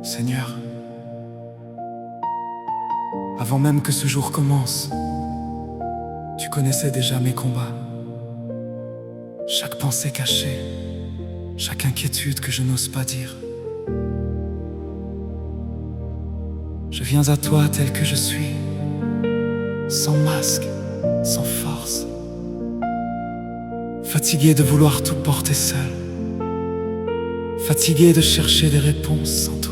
Seigneur, avant même que ce jour commence, tu connaissais déjà mes combats. Chaque pensée cachée, chaque inquiétude que je n'ose pas dire. Je viens à toi tel que je suis, sans masque, sans force, fatigué de vouloir tout porter seul, fatigué de chercher des réponses sans toi.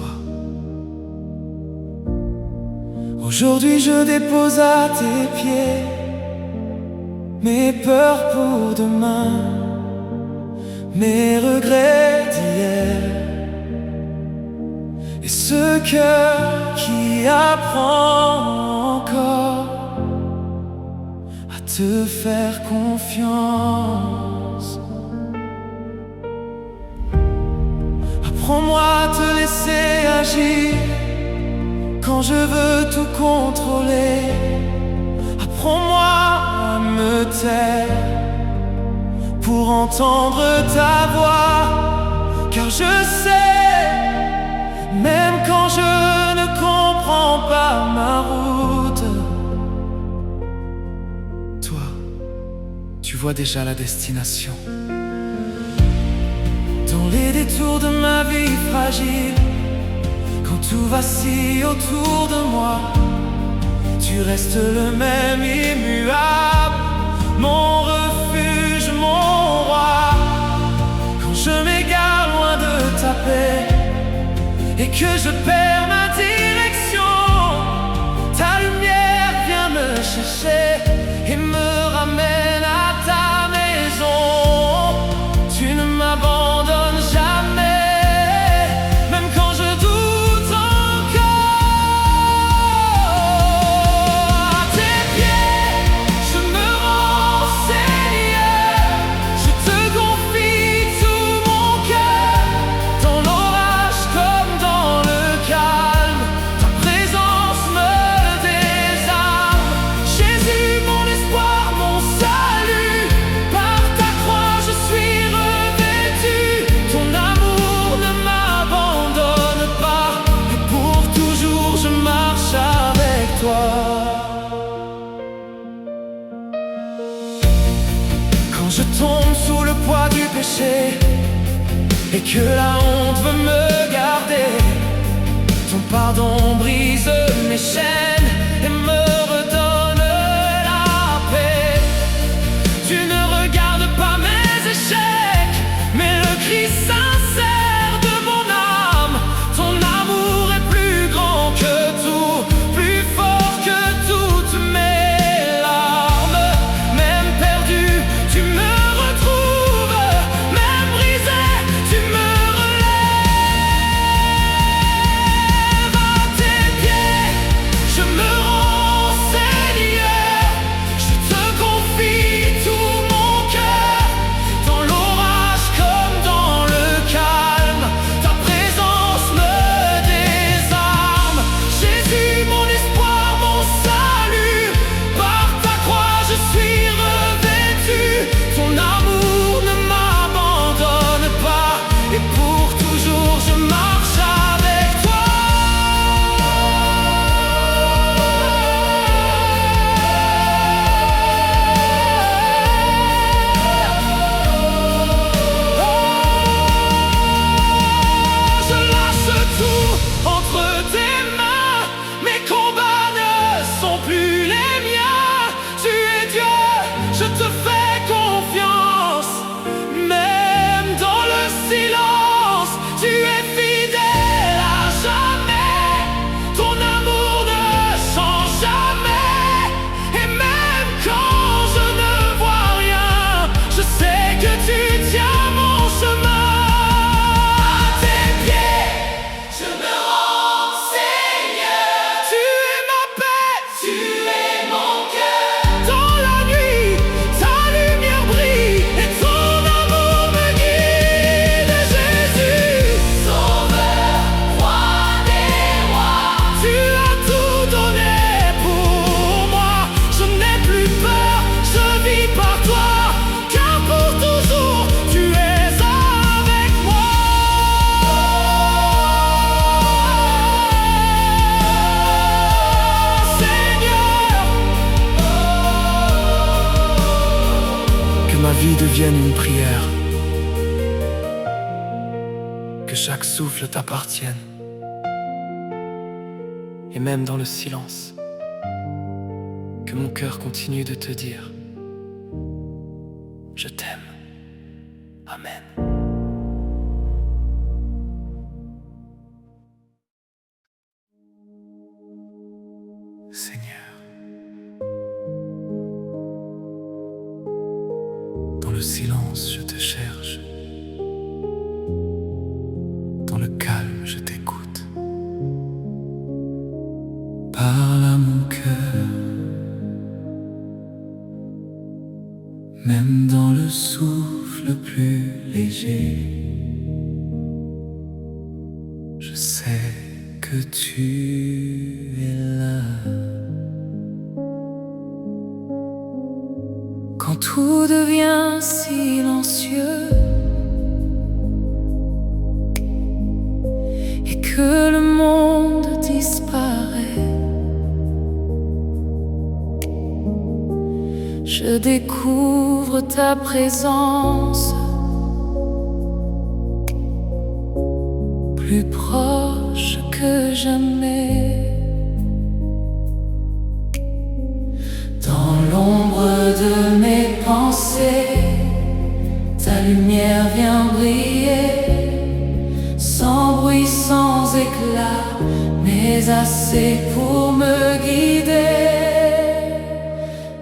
Aujourd'hui je dépose à tes pieds mes peurs pour demain, mes regrets d'hier, et ce cœur qui apprend encore à te faire confiance. Apprends-moi à te laisser agir quand je veux tout contrôler. Apprends-moi à me taire pour entendre ta voix, car je sais, même quand je ne comprends pas ma route, toi, tu vois déjà la destination. Dans les détours de ma vie fragile, quand tout vacille autour de moi, tu restes le même immuable, mon refuge, mon roi. Quand je m'égare loin de ta paix et que je perds ma direction, ta lumière vient me chercher et me ramène à ta maison. Tu ne m'abandonnes jamais, même quand je doute encore. À tes pieds, je me rends, Seigneur. Je te confie tout mon cœur. Dans l'orage comme dans le calme, ta présence me désarme. Jésus, mon espoir, mon salut, par ta croix je suis revêtu. Ton amour ne m'abandonne pas, et pour toujours je marche avec toi. Quand je tombe sous le poids du péché et que la honte veut me garder, ton pardon brise mes chaînes et me redonne la paix. Tu ne regardes pas mes échecs, mais le cri sincère de mon âme. Ton amour est plus grand que tout, plus fort que toutes mes larmes. Même perdu, tu me retrouves, même brisé, tu me relèves. À tes pieds, je vie devienne une prière, que chaque souffle t'appartienne. Et même dans le silence, que mon cœur continue de te dire: je t'aime. Amen. Seigneur, dans le silence je te cherche, dans le calme je t'écoute. Parle à mon cœur, même dans le souffle le plus léger. Je sais que tu es là. Quand tout devient silencieux et que le monde disparaît, je découvre ta présence, plus proche que jamais. Dans l'ombre de mes pensées, ta lumière vient briller, sans bruit, sans éclat, mais assez pour me guider.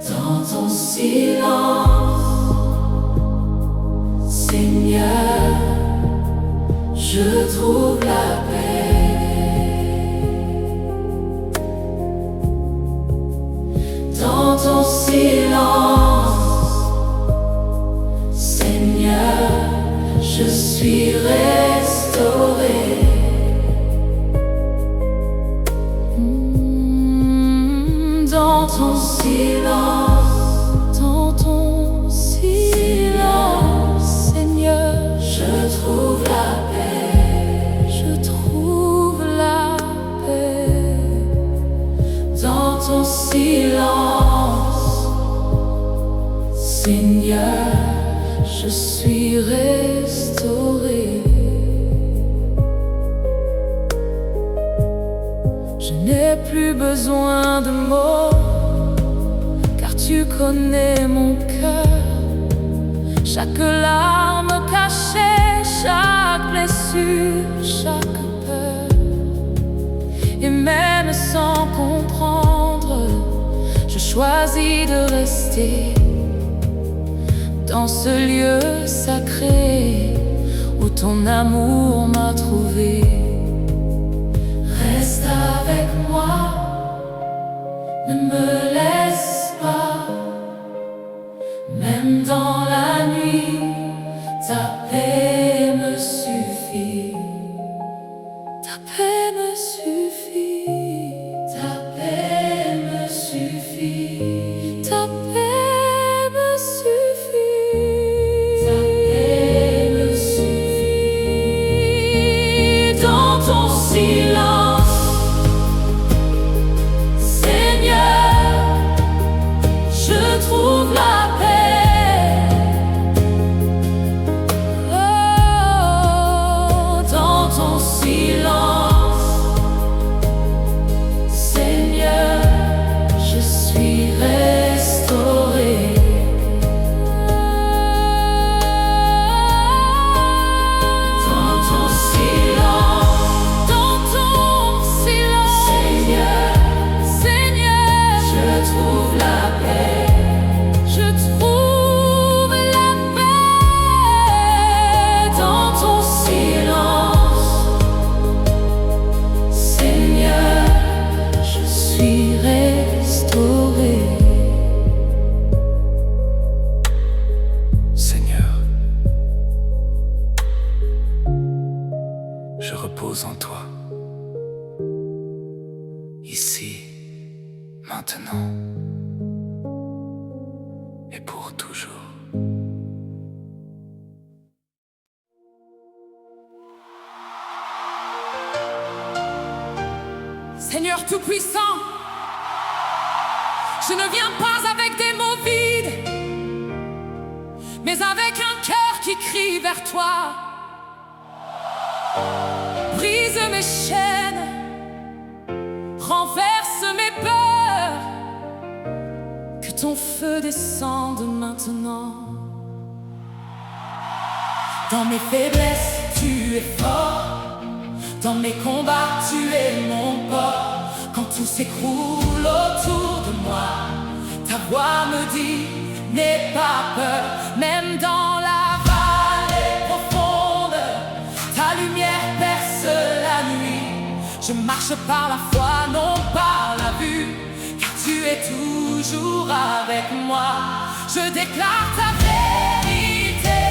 Dans ton silence, Seigneur, je trouve la paix. Dans ton silence, Seigneur, je suis restauré. Dans ton silence, Seigneur, je trouve la paix. Je trouve la paix. Dans ton silence, Seigneur, je suis restauré. Je n'ai plus besoin de mots, car tu connais mon cœur. Chaque larme cachée, chaque blessure, chaque peur. Et même sans comprendre, je choisis de rester dans ce lieu sacré où ton amour m'a trouvé. Reste avec moi, ne me laisse pas, même dans la nuit, ta paix me suffit. Ta paix me suffit. Ta paix me suffit. Ta paix me suffit. Ta paix me suffit. Dans ton silence, Seigneur, je trouve la paix. Oh, dans ton silence, Seigneur, je suis restauré. Dans ton silence, Seigneur, je trouve la paix. Je trouve la paix. Dans ton silence, Seigneur, je suis restauré. Seigneur, je repose en toi, ici, maintenant et pour toujours. Seigneur Tout-Puissant, je ne viens pas avec des mots vides, mais mais avec un cœur qui crie vers toi. Brise mes chaînes, renverse mes peurs, que ton feu descende maintenant. Dans mes faiblesses, tu es fort. Dans mes combats, tu es mon port. Quand tout s'écroule autour de moi, ta voix me dit, n'aie pas peur. Même dans la vallée profonde, ta lumière perce la nuit. Je marche par la foi, non par la vue, car tu es toujours avec moi. Je déclare ta vérité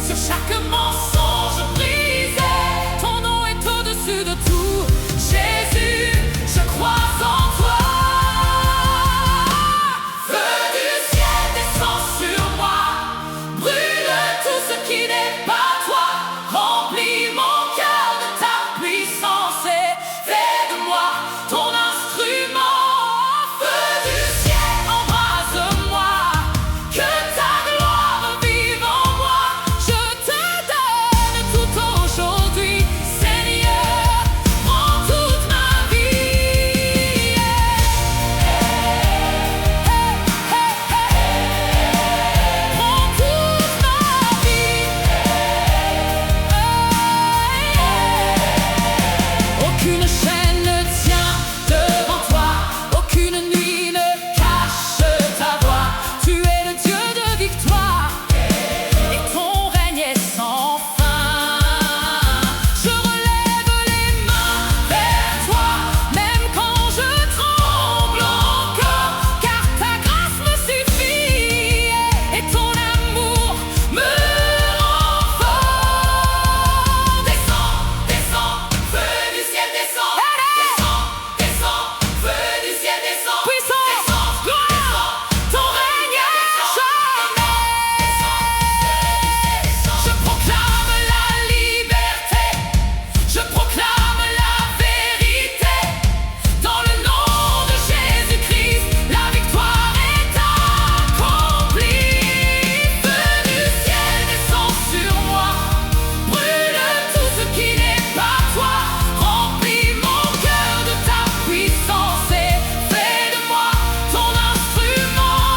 sur chaque mensonge brisé. Ton nom est au-dessus de tout. Jésus, je crois en toi. Feu du ciel descend sur moi, brûle tout ce qui n'est pas toi. Remplis mon cœur de ta puissance et fais de moi ton instrument. Feu du ciel, embrase-moi, que ta gloire vive en moi. Je te donne tout aujourd'hui, Seigneur, prends toute ma vie. Prends toute ma vie. Aucune chaîne ne tient devant toi, aucune nuit ne cache ta voix. Tu es le Dieu de victoire et ton règne est sans fin. Je relève les mains vers toi, même quand je tremble encore, car ta grâce me suffit et ton amour me rend fort. Descends, descends, feu du ciel descend. Descends, descends, feu du ciel descend. Puissance, gloire, ton règne à jamais. Je proclame la liberté, je proclame la vérité. Dans le nom de Jésus-Christ, la victoire est accomplie. Feu du ciel descend sur moi, brûle tout ce qui n'est pas toi. Remplis mon cœur de ta puissance et fais de moi ton instrument.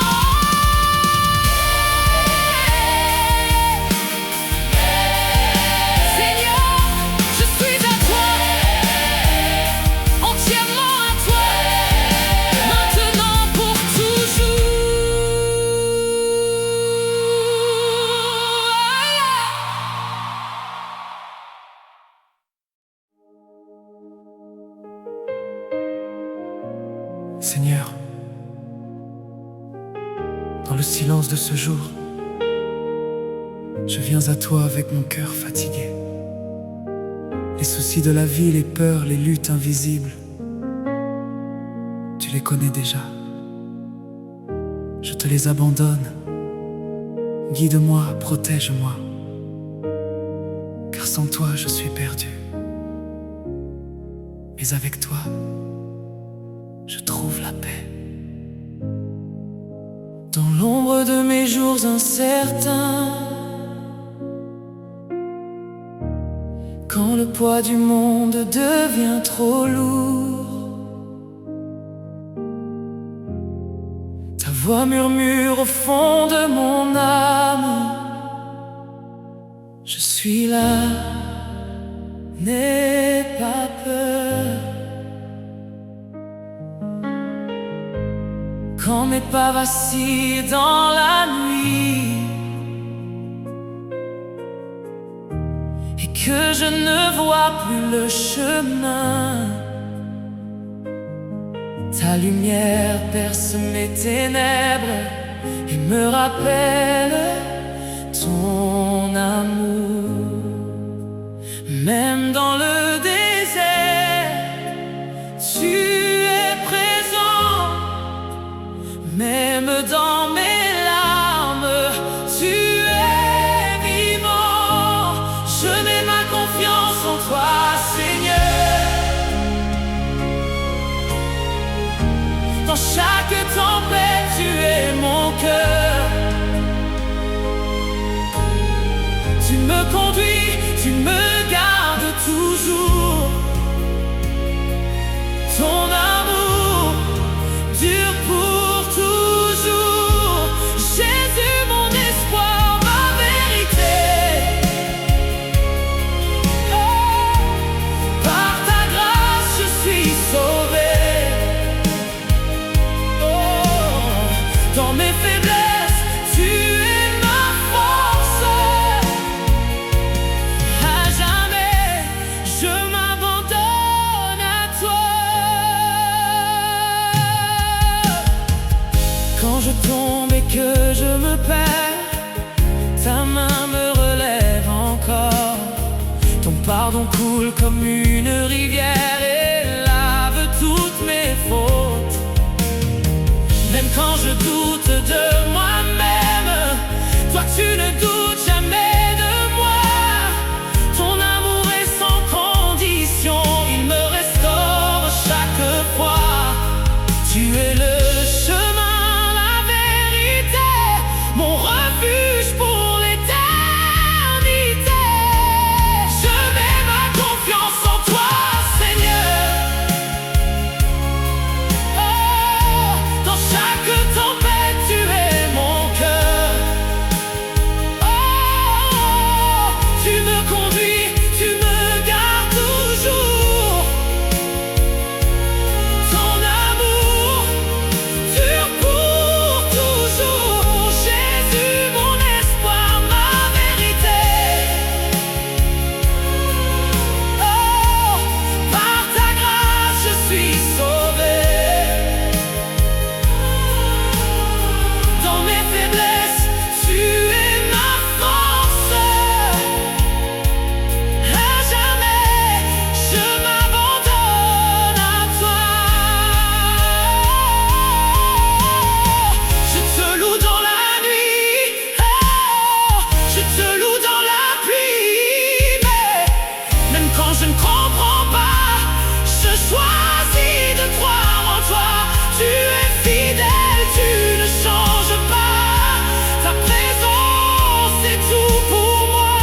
Seigneur, je suis à toi, entièrement à toi, maintenant pour toujours. Seigneur, dans le silence de ce jour, je viens à toi avec mon cœur fatigué. Les soucis de la vie, les peurs, les luttes invisibles, tu les connais déjà. Je te les abandonne. Guide-moi, protège-moi, car sans toi je suis perdu. Mais avec toi, je trouve la paix. Dans l'ombre de mes jours incertains, quand le poids du monde devient trop lourd, ta voix murmure au fond de mon âme, je suis là, n'aie pas peur. Quand mes pas vacillent dans la nuit et que je ne vois plus le chemin, ta lumière perce mes ténèbres et me rappelle ton amour. Même dans le désert, tu es présent. Même dans mes larmes, tu es vivant. Je mets ma confiance en toi, Seigneur. Dans chaque tempête, tu es mon cœur. faiblesses, tu es ma force. À jamais, je m'abandonne à toi. Quand je tombe et que je me perds, ta main me relève encore. Ton pardon coule comme une rivière et lave toutes mes fautes. Même quand je doute de moi-même, toi tu ne doutes jamais de moi. Ton amour est sans condition, il me restaure chaque fois. Tu es le chemin, la vérité, mon refuge pour l'éternité. Je mets ma confiance en toi, Seigneur. Oh, dans chaque tempête, tu es mon cœur. Oh, tu me conduis, tu me gardes toujours. Ton amour dure pour toujours. Jésus, mon espoir, ma vérité. Oh, par ta grâce, je suis sauvé. Dans mes faiblesses, tu es ma force. À jamais, je m'abandonne à toi. Je te loue dans la nuit, oh, je te loue dans la pluie. Mais même quand je ne comprends pas, je choisis de croire en toi. Tu es fidèle, tu ne changes pas. Ta présence est tout pour moi.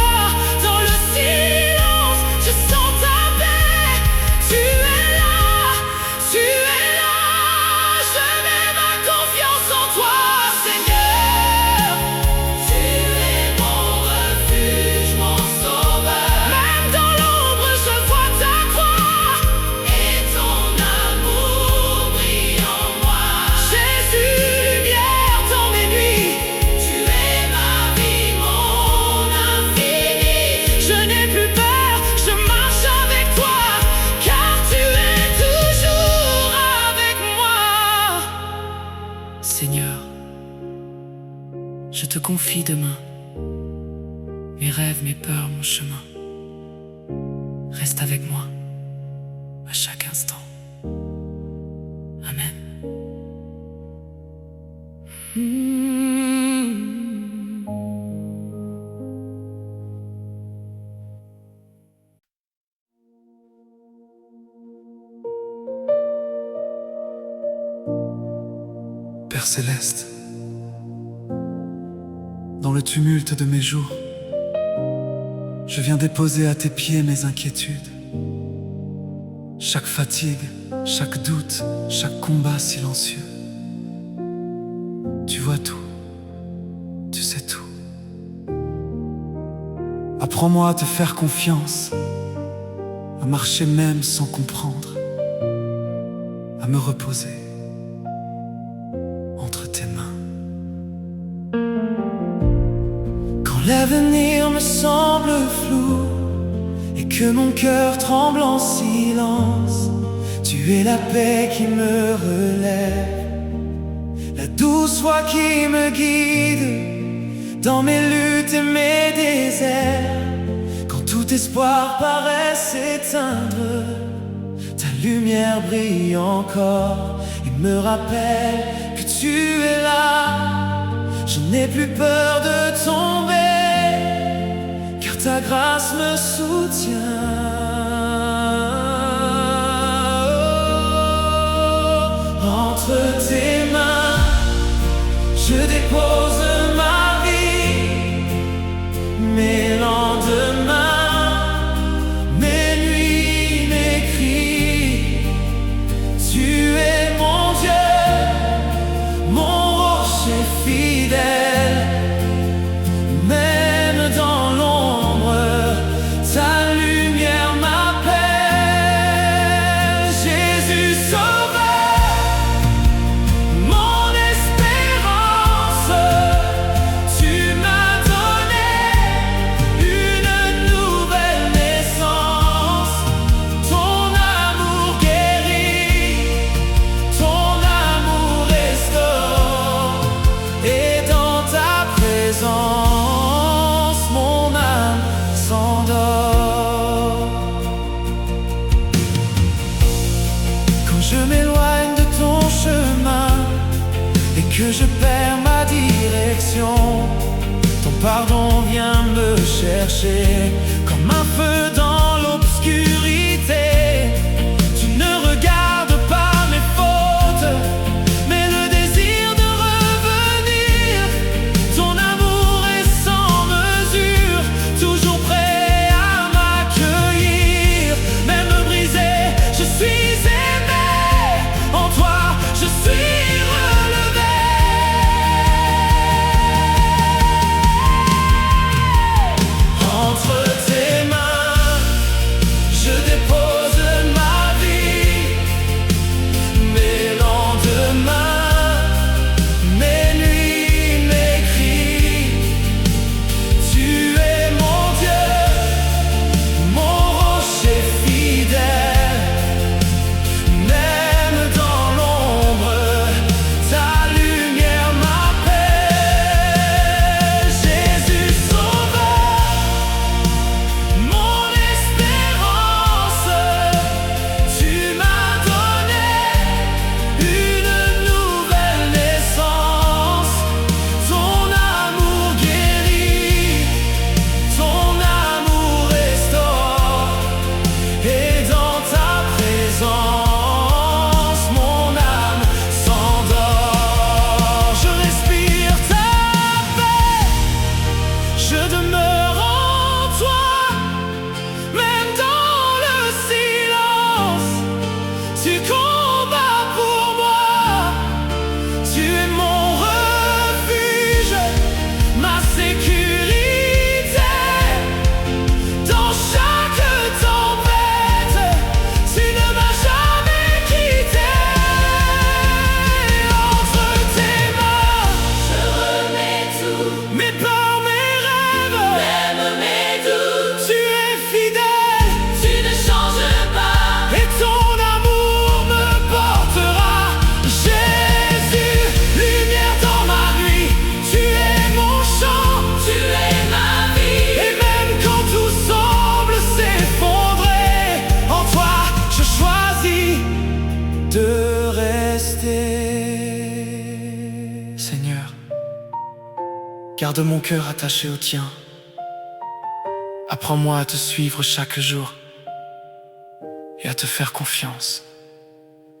Dans le silence, je sens ta paix. Tu es là, tu es là. Je mets ma confiance en toi, Seigneur. Tu es mon refuge, mon sauveur. Même dans l'ombre, je vois ta croix et ton amour brille en moi. Jésus, lumière dans mes nuits. Tu es ma vie, mon infini. Je n'ai plus peur, je marche avec toi, car tu es toujours avec moi. Seigneur, je te confie demain mes rêves, mes peurs, mon chemin. Reste avec moi à chaque instant. Amen. Père céleste, dans le tumulte de mes jours, je viens déposer à tes pieds mes inquiétudes. Chaque fatigue, chaque doute, chaque combat silencieux. Tu vois tout, tu sais tout. Apprends-moi à te faire confiance, à marcher même sans comprendre, à me reposer entre tes mains. Quand l'avenir me semble flou et que mon cœur tremble en silence, tu es la paix qui me relève, la douce voix qui me guide dans mes luttes et mes déserts. Quand tout espoir paraît s'éteindre, ta lumière brille encore et me rappelle que tu es là. Je n'ai plus peur de tomber, car ta grâce me soutient. Entre tes mains, je dépose ma vie, mes lendemains, mes nuits, mes cris. Tu es mon Dieu, mon rocher fidèle. Même dans l'ombre, ta lumière m'appelle. Jésus sauveur, mon espérance, éclaire ma direction. Ton pardon vient me chercher comme un feu dans l'obscurité. Tu ne regardes pas mes fautes, mais le désir de revenir. Ton amour est sans mesure, toujours prêt à m'accueillir. Même brisé, je suis aimé. En toi, je suis relevé. Entre tes mains, je dépose ma vie, mes lendemains, mes nuits, mes cris. Tu es mon Dieu, mon rocher fidèle. Même dans l'ombre, ta lumière m'appelle. Jésus sauveur, mon espérance, tu m'as donné une nouvelle naissance. Ton amour guérit, ton amour restaure, et dans ta présence, mon âme s'endort. Je respire ta paix, je demeure en toi. Même dans le silence, tu combats pour moi. Tu es mon refuge, ma sécurité. Dans chaque tempête, tu ne m'as jamais quitté. Entre tes mains, Je remets tout, mes peurs, mes rêves, même mes doutes. tu es fidèle. Tu ne changes pas. Et ton amour me portera. Jésus, lumière dans ma nuit, tu es mon chant. Tu es ma vie. Et même quand tout semble s'effondrer, en toi je choisis de rester. Seigneur, garde mon cœur attaché au tien. Apprends-moi à te suivre chaque jour et à te faire confiance,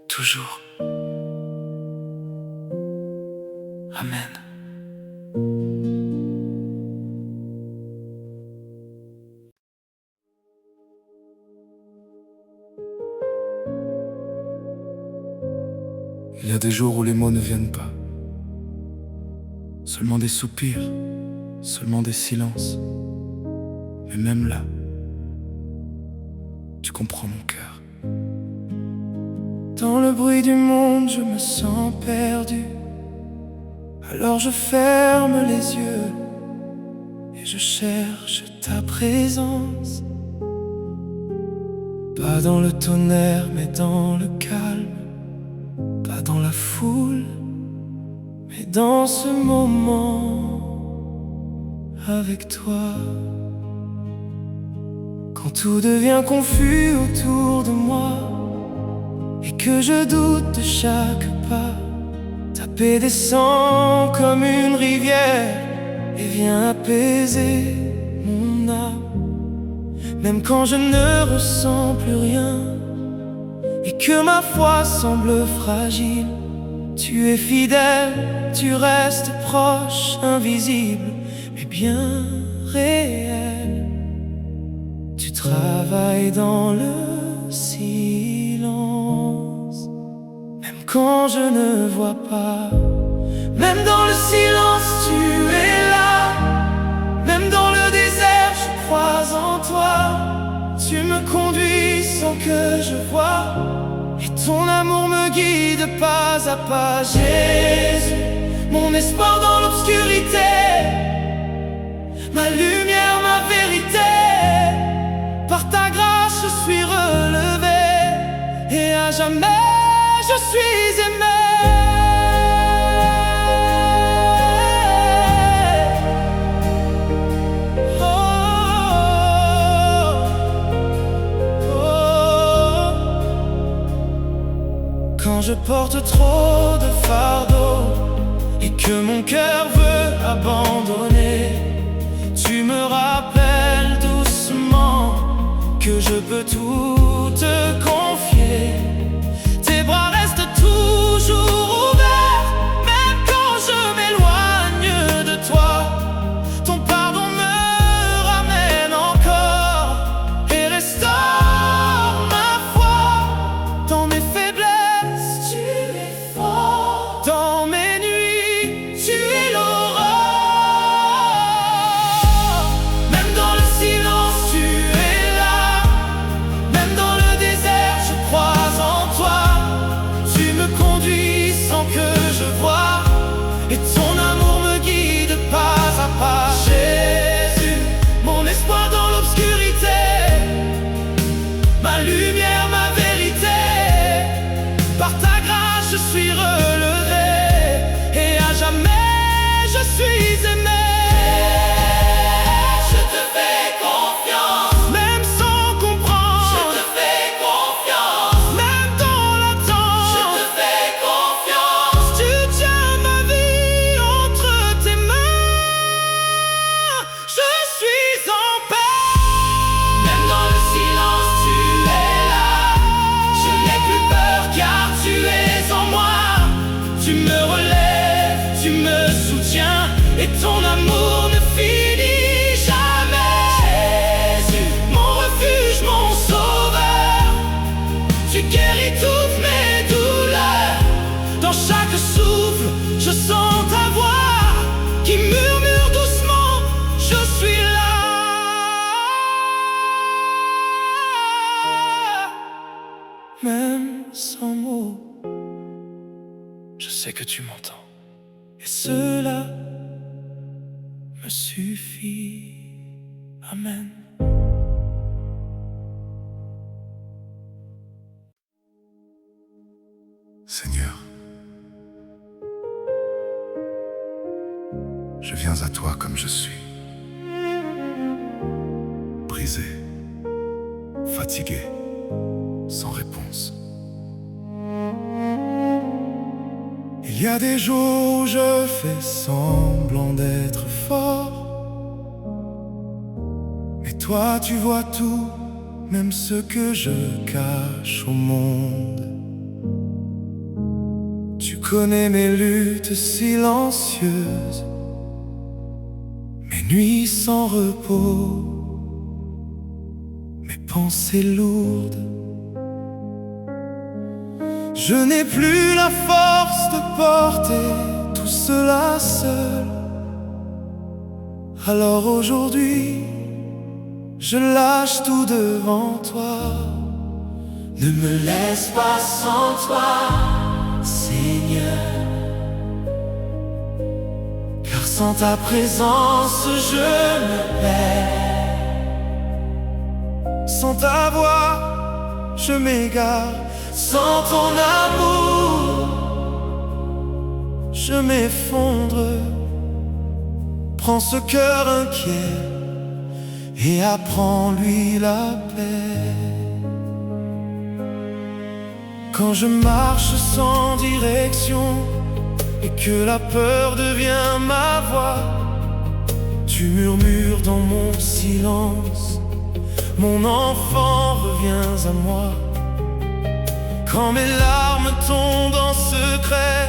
toujours. Amen. Il y a des jours où les mots ne viennent pas. Seulement des soupirs, seulement des silences. Mais même là, tu comprends mon cœur. Dans le bruit du monde, je me sens perdu. Alors je ferme les yeux et je cherche ta présence. Pas dans le tonnerre, mais dans le calme. Pas dans la foule, mais dans ce moment avec toi. Quand tout devient confus autour de moi et que je doute de chaque pas, ta paix descend comme une rivière et vient apaiser mon âme. Même quand je ne ressens plus rien et que ma foi semble fragile, tu es fidèle, tu restes proche, invisible, mais bien réel. Tu travailles dans le silence, même quand je ne vois pas. Même dans le silence, tu es là. Même dans le désert, je crois en toi. Tu me conduis sans que je vois, et ton amour me guide pas à pas. Jésus, mon espoir dans l'obscurité, ma lumière, ma vérité. Par ta grâce je suis relevé, et à jamais je suis aimé. Quand je porte trop de fardeaux et que que mon cœur veut abandonner. Tu me rappelles doucement que je peux tout te confier. Tes bras restent toujours ouverts, même quand je m'éloigne de toi. Ton pardon me ramène encore et restaure ma foi. Dans mes faiblesses, tu es fort. Dans mes nuits, tu es l'aurore. Même dans le silence, tu es là. Même dans le désert, je crois en toi. Tu me conduis sans que je voie, et ton amour me guide pas à pas. Jésus, mon espoir dans l'obscurité, ma lumière, ma vérité. Par ta grâce je suis relevé, et à jamais je suis aimé. Je te fais confiance, même sans comprendre. Je te fais confiance, même dans l'attente. Je te fais confiance. Tu tiens ma vie entre tes mains. Je suis en paix. Même dans le silence, tu es là. Je n'ai plus peur car tu es en moi. Tu me relèves, tu me soutiens, et ton amour ne finit jamais. Jésus, mon refuge, mon sauveur, tu guéris toutes mes douleurs. Dans chaque souffle, je sens ta voix qui murmure doucement, je suis là. Même sans mots, je sais que tu m'entends, et cela me suffit. Amen. Seigneur, je viens à toi comme je suis, brisé, fatigué, sans réponse. Il y a des jours où je fais semblant d'être fort, mais toi tu vois tout, même ce que je cache au monde. Tu connais mes luttes silencieuses, mes nuits sans repos, mes pensées lourdes. Je n'ai plus la force de porter tout cela seul. Alors aujourd'hui, je lâche tout devant toi. Ne me laisse pas sans toi, Seigneur, car sans ta présence je me perds. Sans ta voix, je m'égare. Sans ton amour, je m'effondre. Prends ce cœur inquiet et apprends-lui la paix. Quand je marche sans direction et que la peur devient ma voix, tu murmures dans mon silence, mon enfant, reviens à moi. Quand mes larmes tombent en secret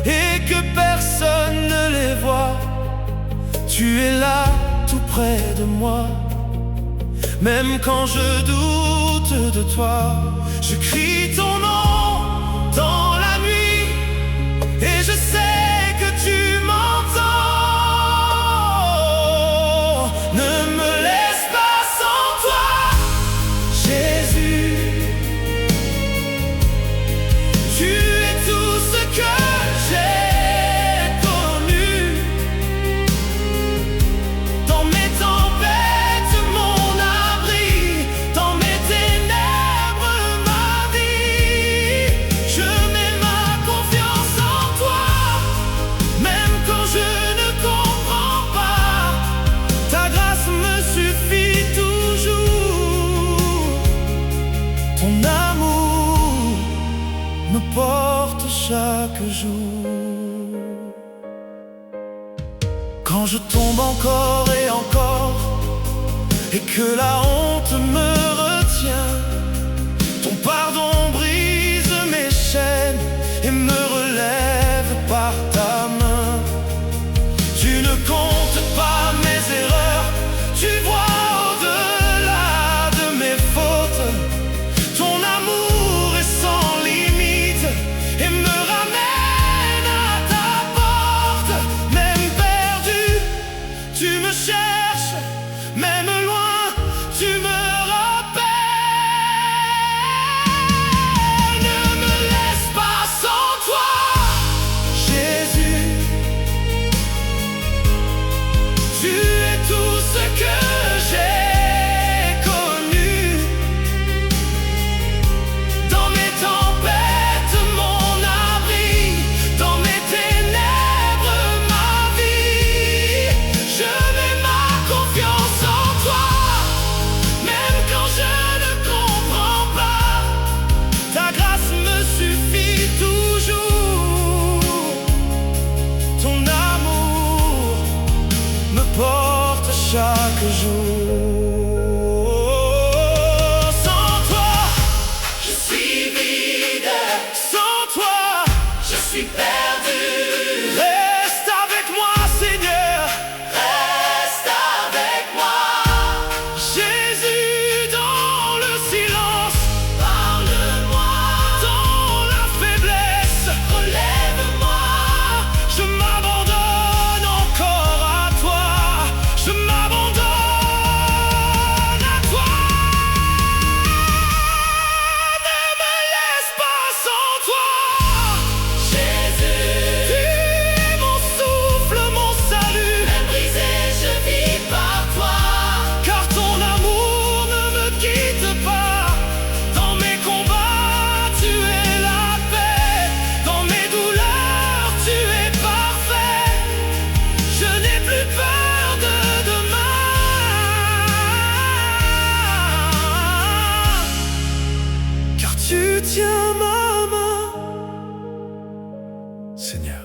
et que personne ne les voit, tu es là tout près de moi. Même quand je doute de toi, je crie ton nom dans la nuit et je sais que tu m'entends. Ne me laisse pas sans toi, Jésus. Tu es tout ce que j'ai connu. Dans mes tempêtes, mon abri, dans mes ténèbres, ma vie. Je mets quand je tombe encore et encore, et que la honte me retient, ton pardon brise mes chaînes et me relève par ta main. Tu ne comptes pas mes erreurs, tu vois au-delà de mes fautes. Ton amour est sans limite et me ramène à ta porte. Même perdu, tu me cherches, même loin, tu me rappelles. Ne me laisse pas sans toi, Jésus. Tu es tout ce que j'ai connu. Dans mes tempêtes, mon abri, dans mes ténèbres, ma vie. Je mets ma confiance en toi, même quand je ne comprends pas. Ta grâce me suffit toujours. Ton amour me porte chaque jour. Sans toi, je suis vide. Sans toi, je suis perdu. Reste avec moi, Seigneur. Reste avec moi. Jésus, dans le silence, parle-moi. Dans la faiblesse, relève-moi. Je m'abandonne encore à toi. Je m'abandonne à toi. Ne me laisse pas sans toi, Jésus. Tu es mon souffle, mon salut. Même brisé, je vis par toi. Car ton amour ne me quitte pas. Dans mes combats, tu es la paix. Dans mes douleurs, tu es parfait. Je n'ai plus peur de demain, car tu tiens ma main. Seigneur,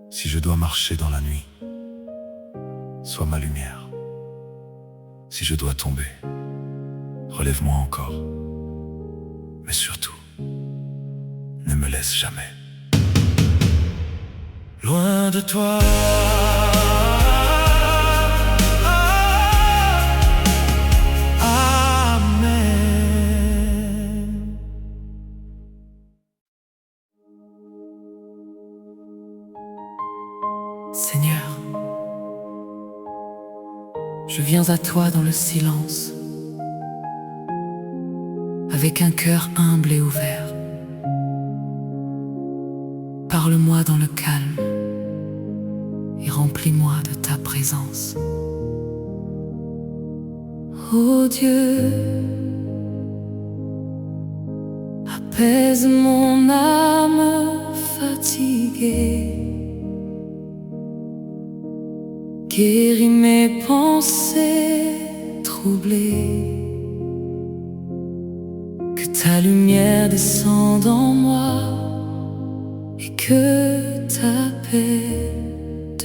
si je dois marcher dans la nuit, sois ma lumière. Si je dois tomber, relève-moi encore. Mais surtout, ne me laisse jamais. Loin de toi. Amen. Seigneur, je viens à toi dans le silence, avec un cœur humble et ouvert. Parle-moi dans le calme et remplis-moi de ta présence. Ô Dieu, apaise mon âme fatiguée, guéris mes pensées troublées, que ta lumière descende en moi et que ta paix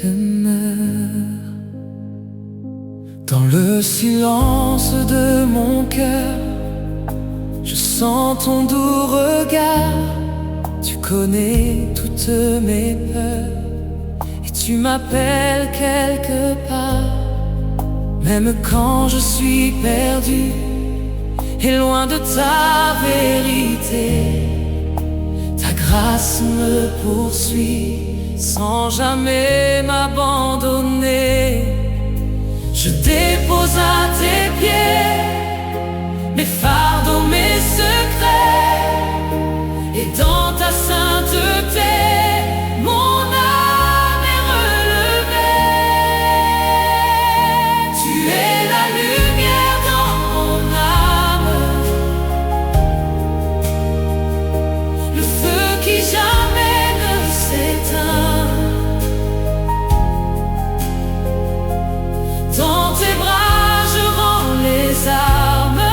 demeure. Dans le silence de mon cœur, je sens ton doux regard. Tu connais toutes mes peurs et tu m'appelles quelque part. Même quand je suis perdu et loin de ta vérité, ta grâce me poursuit sans jamais m'abandonner. Je dépose à tes pieds mes fardeaux, mes secrets, et dans ta sainteté, mon âme est relevée. Tu es la lumière dans mon âme, le feu qui jamais ne s'éteint. Dans tes bras je rends les armes.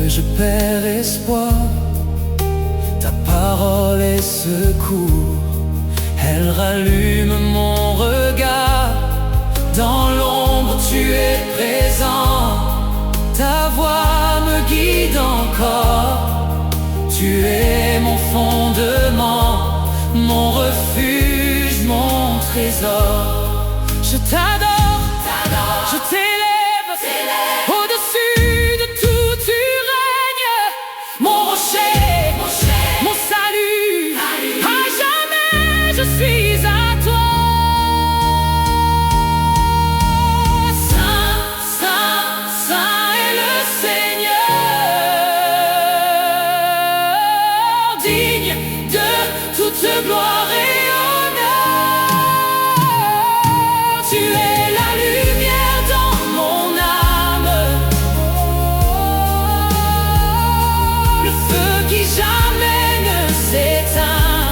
je perds espoir. Ta parole est secours, elle rallume mon regard. Dans l'ombre tu es présent, ta voix me guide encore. Tu es mon fondement, mon refuge, mon trésor. Je t'adore, je t'élève, au-dessus de tout tu règnes. Mon rocher, mon salut, à jamais je suis à toi. Saint, Saint, Saint est le Seigneur, digne de toute gloire et honneur. Tu es la lumière dans mon âme, le feu qui jamais ne s'éteint.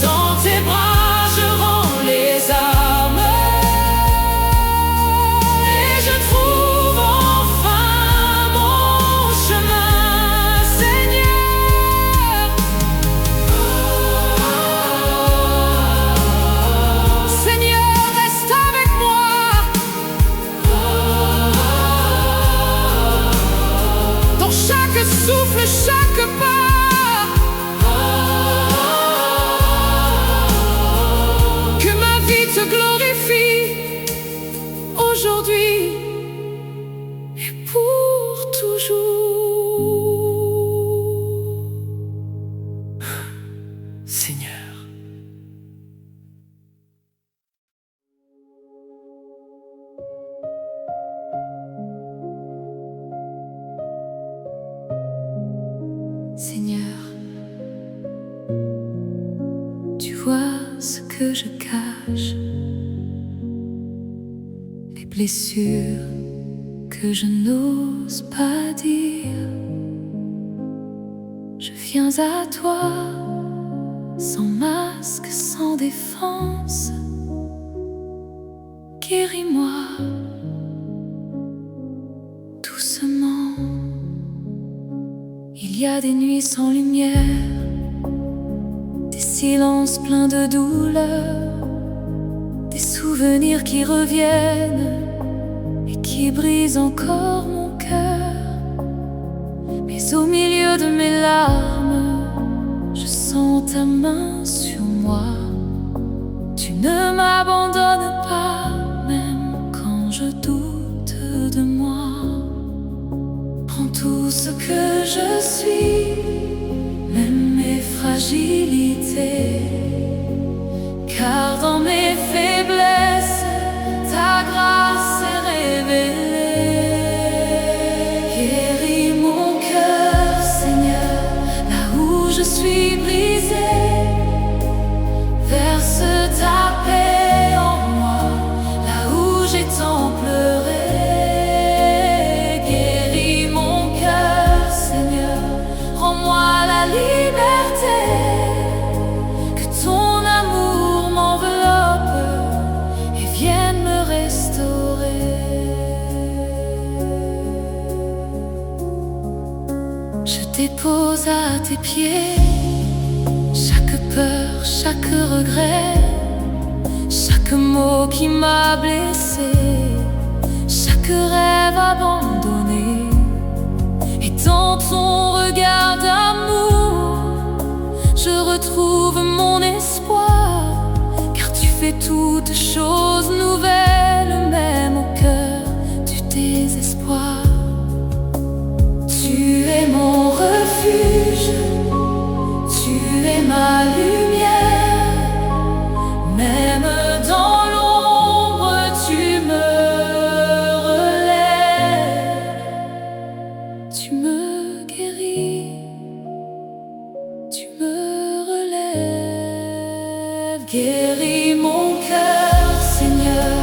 Dans tes bras je rends les armes, et je trouve enfin mon chemin, Seigneur. Seigneur, reste avec moi. Dans chaque souffle, chaque pas, que ma vie te glorifie aujourd'hui et pour toujours. Seigneur. Seigneur, tu vois ce que je cache, les blessures que je n'ose pas dire. Je viens à toi, sans masque, sans défense. Guéris-moi doucement. Il y a des nuits sans lumière, des silences pleins de douleur, des souvenirs qui reviennent et qui brisent encore mon cœur. Mais au milieu de mes larmes, je sens ta main sur moi. Tu ne m'abandonnes pas, même quand je doute de moi. Prends tout ce que je suis, même mes fragilités, car dans mes faiblesses, ta grâce est révélée. Guéris mon cœur, Seigneur, là où je suis brisée. Verse ta paix en moi, là où j'ai tant pleuré. Liberté, que ton amour m'enveloppe et vienne me restaurer. Je dépose à tes pieds chaque peur, chaque regret, chaque mot qui m'a blessé, chaque rêve abandonné. Et dans ton regard d'amour, je retrouve mon espoir, car tu fais toutes choses nouvelles, même au cœur du désespoir. Tu es mon refuge, tu es ma lumière, même dans l'ombre tu me relèves. Tu me guéris, tu me relèves. Guéris mon cœur, Seigneur,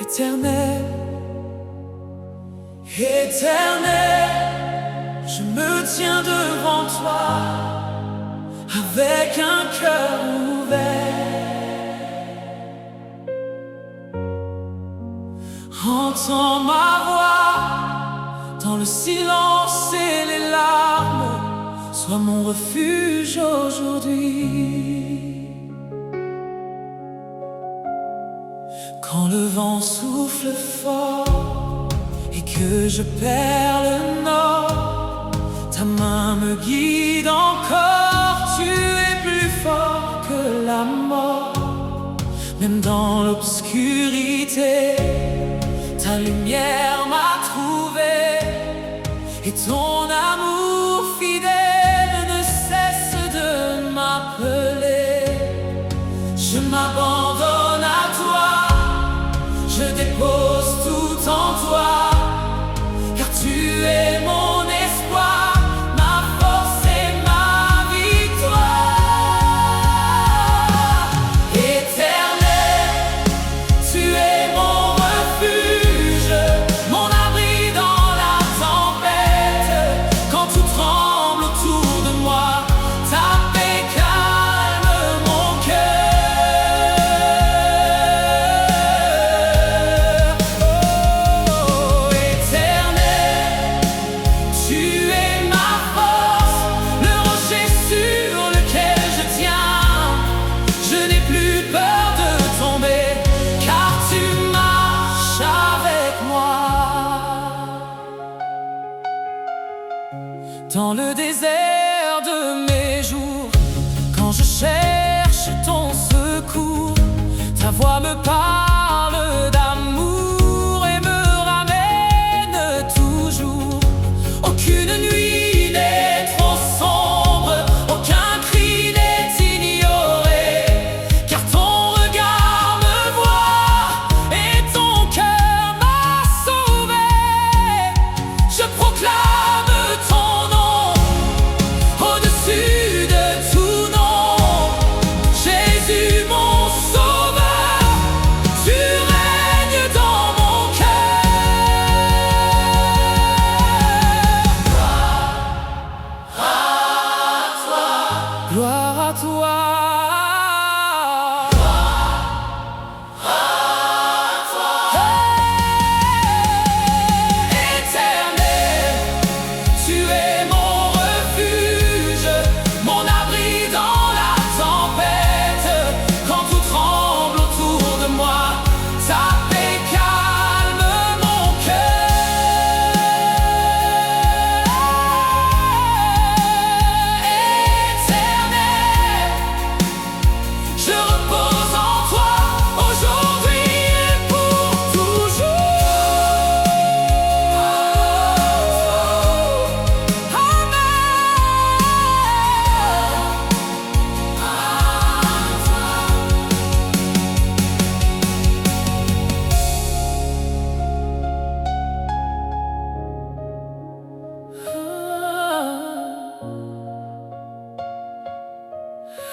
éternel, éternel. Je me tiens devant toi avec un cœur ouvert. Entends ma voix dans le silence et les larmes. Sois mon refuge aujourd'hui. Quand le vent souffle fort et que je perds le nord, ta main me guide encore. Tu es plus fort que la mort. Même dans l'obscurité, ta lumière m'a trouvé. Et ton amour fidèle ne cesse de m'appeler. Je m'abandonne à toi, je dépose tout en toi, car tu es mon espoir, ma force et ma victoire. Éternel, tu es mon refuge, mon abri dans la tempête. Quand tout tremble autour de moi, ta paix calme mon cœur. Oh, éternel, tu es ma force, le rocher sur lequel je tiens. Je n'ai plus peur de tomber, car tu marches avec moi. Dans le désert de mes jours, quand je cherche ton secours, ta voix me parle d'amour et me ramène toujours. Aucune nuit n'est trop sombre, aucun cri n'est ignoré, car ton regard me voit et ton cœur m'a sauvé. Je proclame ton nom au-dessus de tout nom. Jésus mon sauveur, tu règnes dans mon cœur. Gloire à toi. Éternel, tu es mon refuge, mon abri dans la tempête. Quand tout tremble autour de moi, ta paix calme mon cœur. Éternel, je repose en toi aujourd'hui et pour toujours. Amen.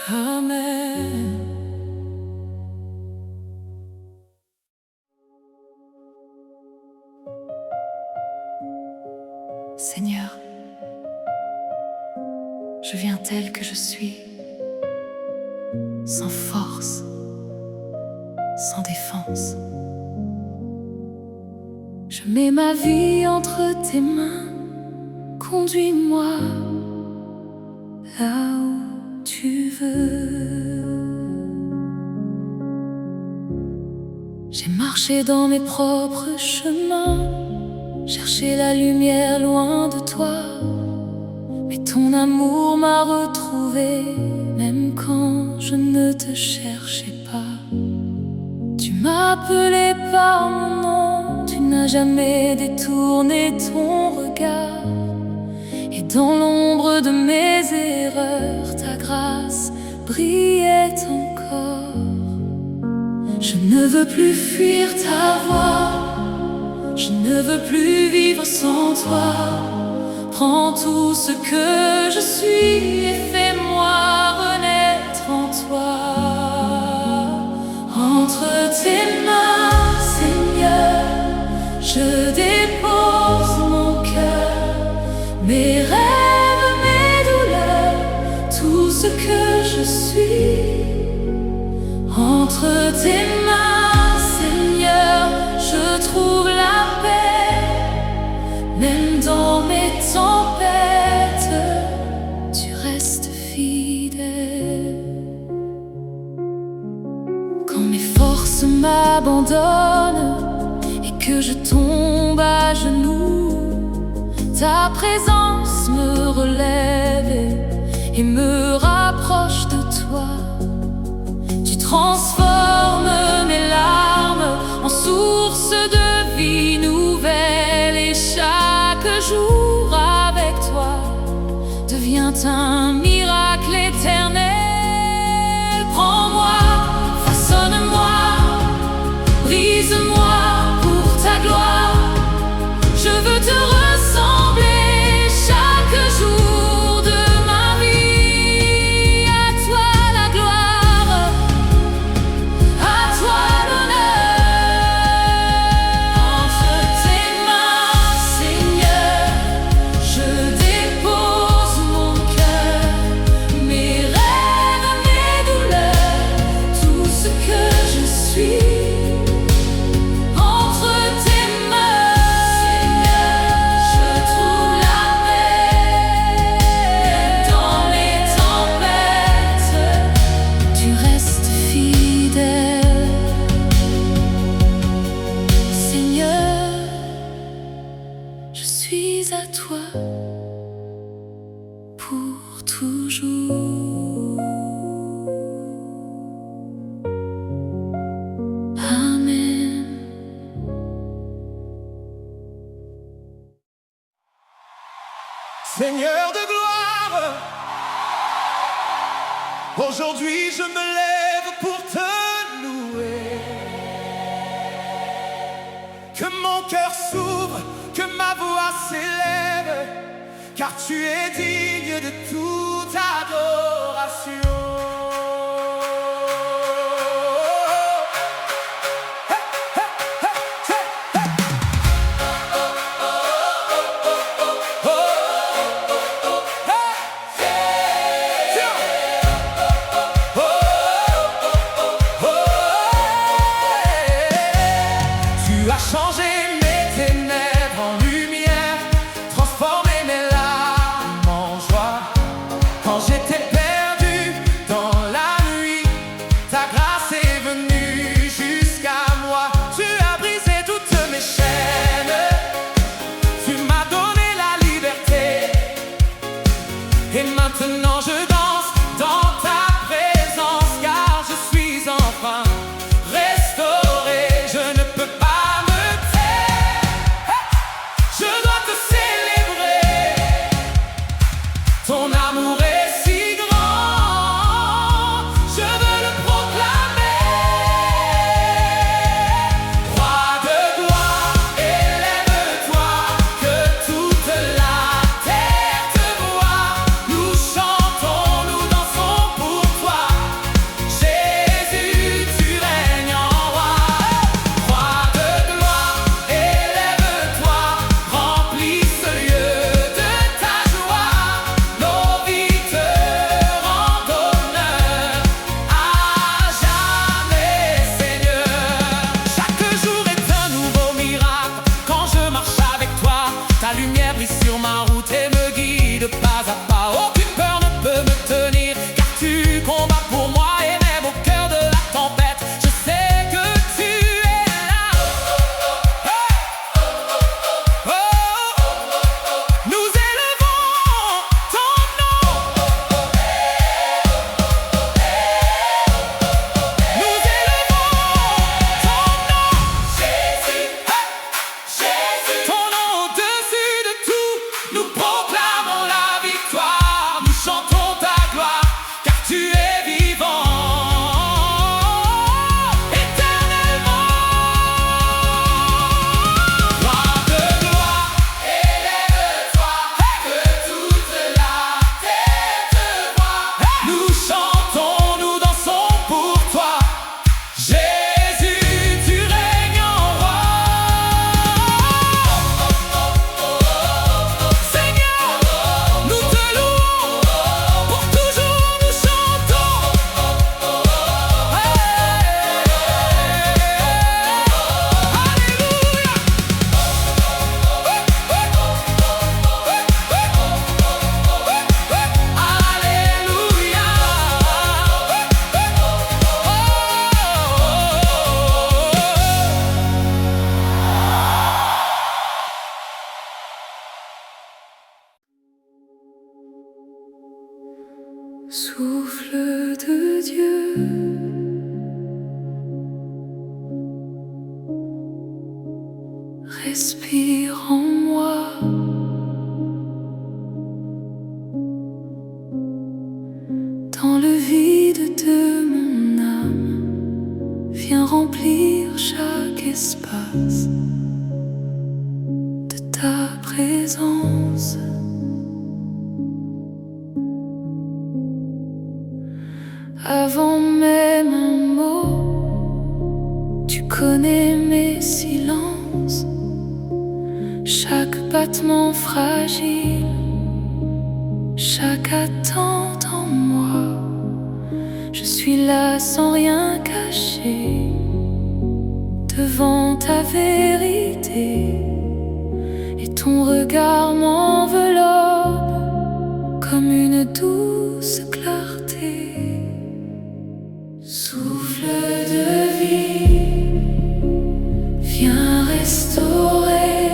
Amen. Seigneur, je viens tel que je suis, sans force, sans défense. Je mets ma vie entre tes mains, conduis-moi là où tu veux. J'ai marché dans mes propres chemins, cherché la lumière loin de toi, mais ton amour m'a retrouvé, même quand je ne te cherchais pas. Tu m'as appelé par mon nom, tu n'as jamais détourné ton regard, et dans l'ombre de mes erreurs, ta grâce brillait encore. Je ne veux plus fuir ta voix, je ne veux plus vivre sans toi. Prends tout ce que je suis et fais-moi renaître en toi. Entre tes mains, Seigneur, m'abandonne et que je tombe à genoux, ta présence me relève et me rapproche de toi. Tu transformes mes larmes en source de vie nouvelle, et chaque jour avec toi devient un miracle éternel. Prends-moi, façonne-moi, brise-moi pour ta gloire. Je veux te ressembler chaque jour de ma vie. À toi la gloire, à toi l'honneur. Entre tes mains, Seigneur, je dépose mon cœur, mes rêves, mes douleurs, tout ce que je suis. Entre tes mains, Seigneur, je trouve la paix. Dans les tempêtes, tu restes fidèle. Seigneur, je suis à toi pour toujours. Amen. Seigneur de gloire, aujourd'hui je me lève pour te louer. Que mon cœur s'ouvre, que ma voix s'élève, car tu es digne de toute adoration. Tu as changé mes ténèbres en lumière, transformé mes larmes en joie. Quand j'étais perdu, Souffle de Dieu, respire en moi. Dans le vide de mon âme, viens remplir chaque espace de ta présence. Avant même un mot, tu connais mes silences, chaque battement fragile, chaque attente en moi. Je suis là sans rien cacher, devant ta vérité, et ton regard m'enveloppe comme une douce clarté. Souffle de vie, viens restaurer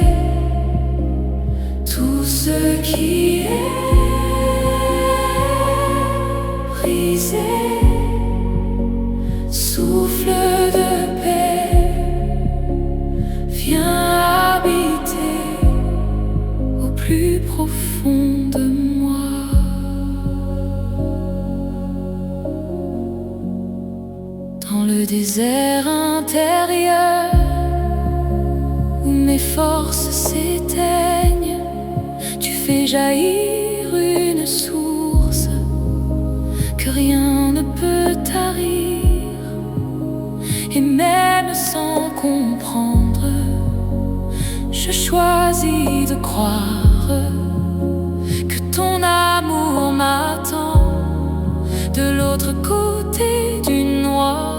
tout ce qui est brisé. Souffle de paix, viens habiter au plus profond de moi. Dans le désert intérieur où mes forces s'éteignent, tu fais jaillir une source que rien ne peut tarir. Et même sans comprendre, je choisis de croire que ton amour m'attend de l'autre côté du noir.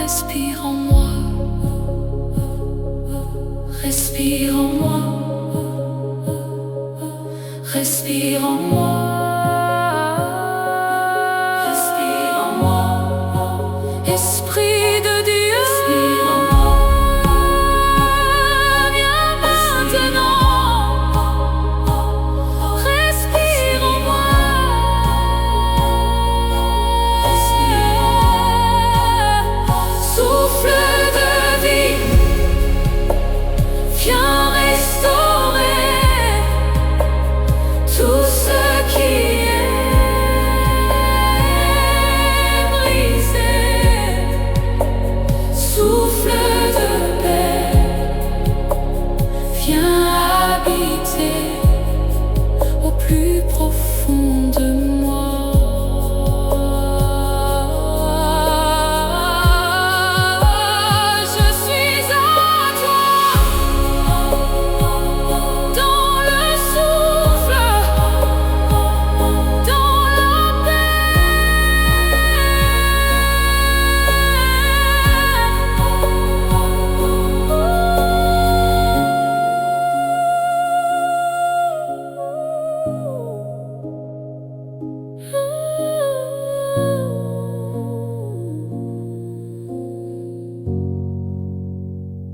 Respire en moi, respire en moi, respire en moi. Esprit de Dieu, viens maintenant, respire en moi, souffle de vie, viens restaurer tout ce qui souffle de paix, viens habiter au plus profond de moi. Je suis à toi, dans le souffle, dans la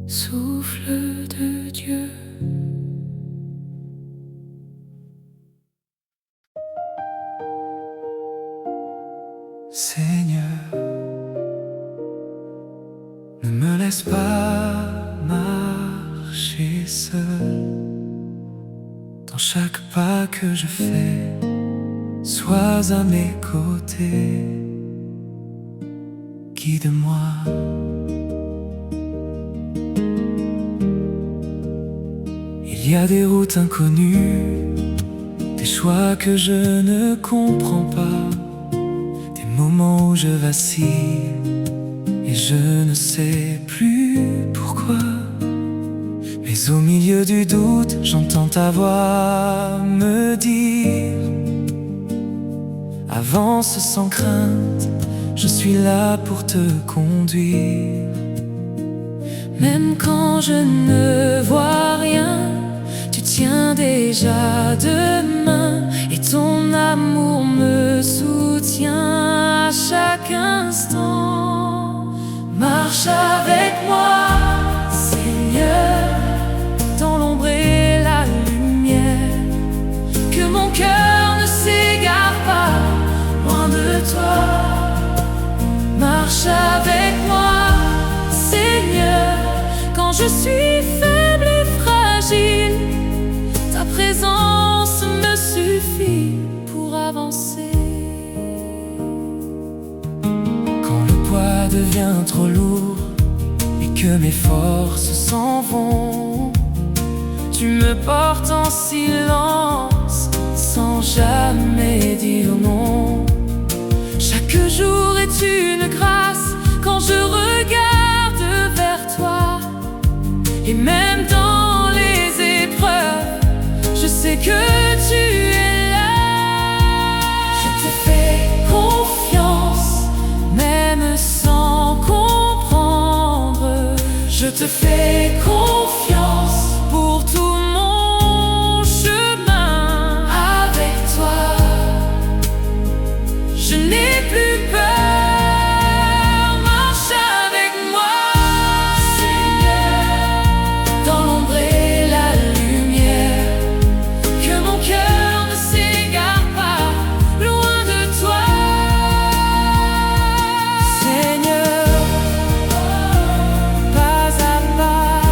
souffle de Dieu. Seigneur, ne me laisse pas marcher seul. Dans chaque pas que je fais, sois à mes côtés. Guide-moi. Il y a des routes inconnues, des choix que je ne comprends pas, des moments où je vacille et je ne sais plus pourquoi. Mais au milieu du doute, j'entends ta voix me dire: avance sans crainte, je suis là pour te conduire. Même quand je ne vois rien, tu tiens déjà de main, et ton amour me soutient à chaque instant. Marche avec moi, Seigneur, dans l'ombre et la lumière, que mon cœur devient trop lourd et que mes forces s'en vont, tu me portes en silence sans jamais dire non. Chaque jour est une grâce quand je regarde vers toi. Et même dans les épreuves, je sais que tu es là. Je te fais confiance, même sans comprendre. Je te fais confiance pour tout mon chemin. Avec toi, je n'ai plus peur. Marche avec moi, Seigneur, dans l'ombre et la lumière. Que mon cœur ne s'égare pas loin de toi. Seigneur, pas à pas,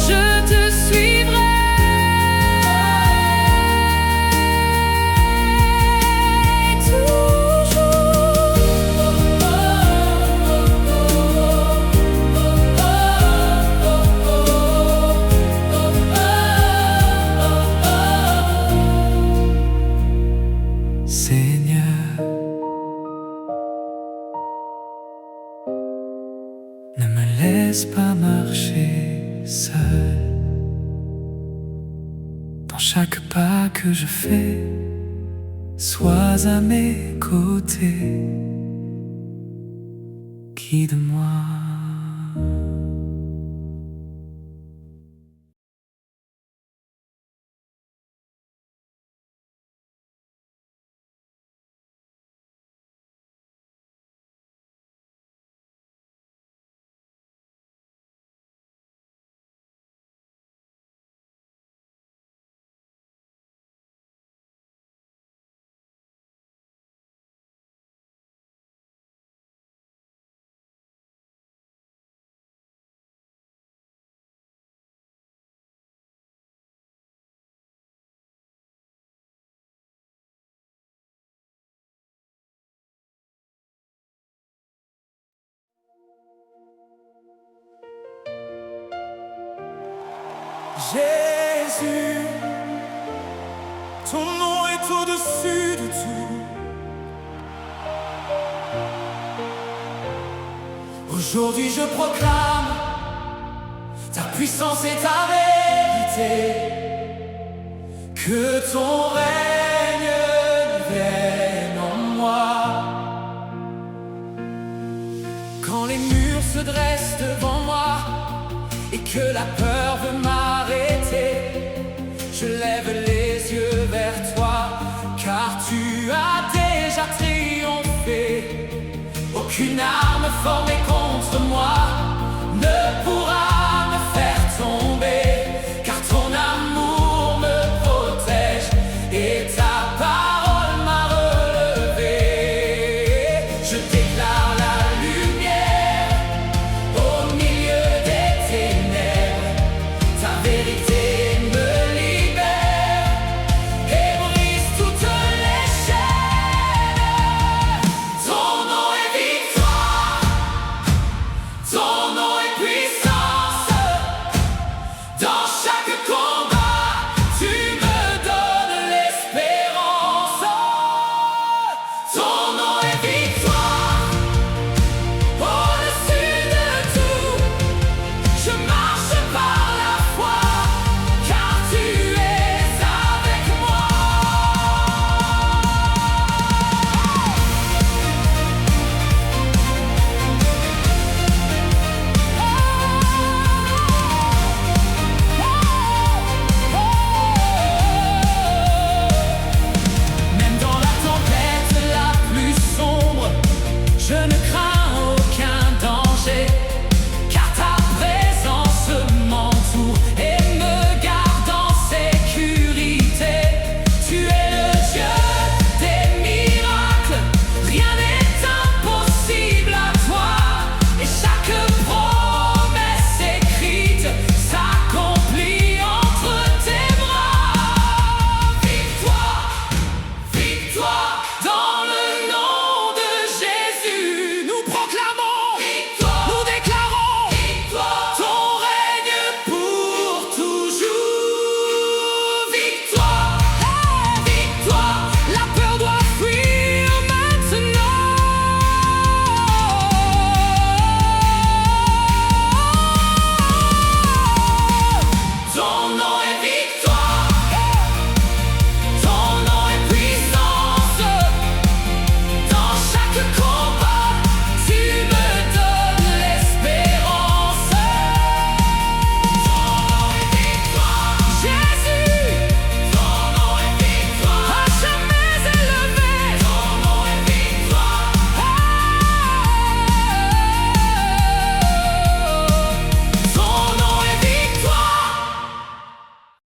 je te suivrai. Seigneur, ne me laisse pas marcher seul. Dans chaque pas que je fais, sois à mes côtés. Guide-moi. Jésus, ton nom est au-dessus de tout. Aujourd'hui je proclame ta puissance et ta vérité. Que ton règne vienne en moi. Quand les murs se dressent devant moi et que la peur veut m'arrêter, je lève les yeux vers toi, car tu as déjà triomphé. Aucune arme formée contre